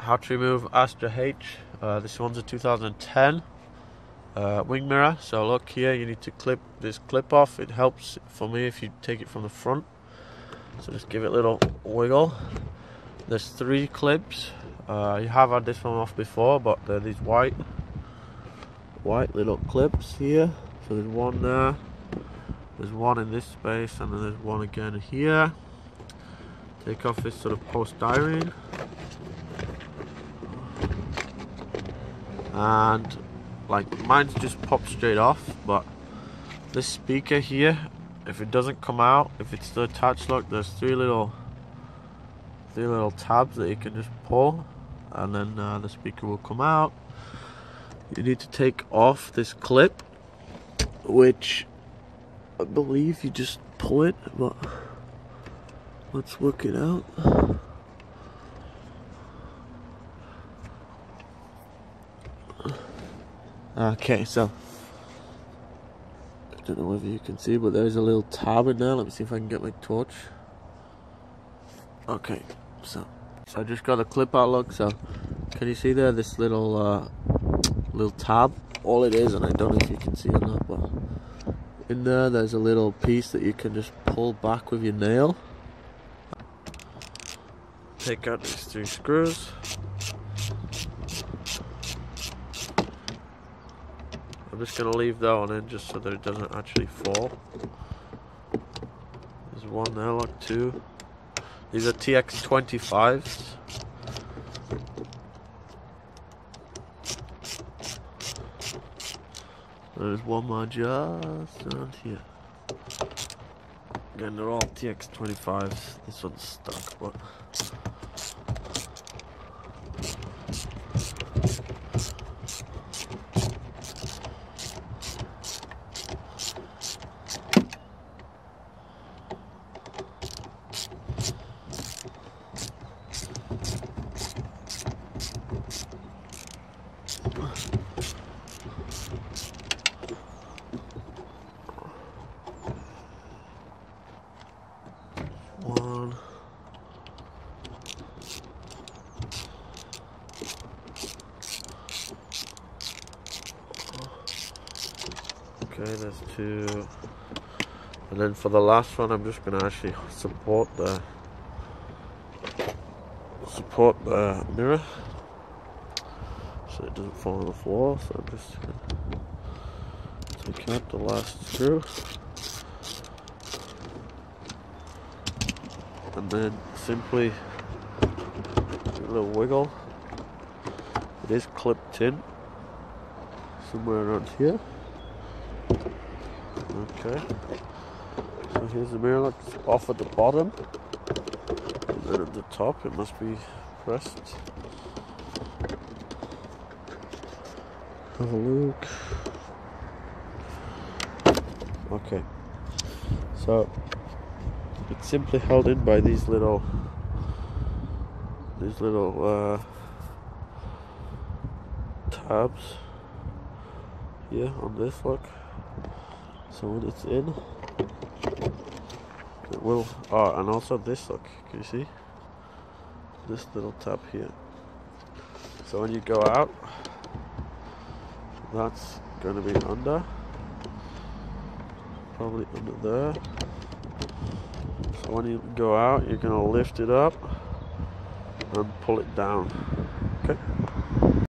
how to remove Astra H. This one's a 2010 wing mirror. So look here, you need to clip this clip off. It helps for me if you take it from the front. So just give it a little wiggle. There's 3 clips. You have had this one off before, but they're these white little clips here. So there's one there, there's one in this space, and then there's one again here. Take off this sort of polystyrene, and like mine's just popped straight off, but this speaker here, if it doesn't come out, if it's still attached, look, there's three little tabs that you can just pull, and then the speaker will come out. You need to take off this clip, which I believe you just pull it, but let's work it out. Okay, so I don't know whether you can see, but there's a little tab in there. Let me see if I can get my torch. Okay, so I just got a clip out, look. So can you see there, this little tab? All it is, and I don't know if you can see or not, but in there's a little piece that you can just pull back with your nail. Take out these 3 screws. I'm just going to leave that one in just so that it doesn't actually fall. There's one there, look, 2. These are TX25s. There's one more just around here. Again, they're all TX25s. This one's stuck, but one. Okay, there's 2. And then for the last one, I'm just going to actually support the mirror so it doesn't fall on the floor. So I'm just going to take out the last screw, and then simply give a little wiggle. It is clipped in somewhere around here. Okay, so here's the mirror, look, it's off at the bottom, and then at the top it must be pressed. Have a look. Okay, so it's simply held in by these little tabs here on this, look. So when it's in, it will, and also this, look, can you see? This little tab here. So when you go out, that's going to be under, probably under there. So when you go out, you're going to lift it up and pull it down, okay?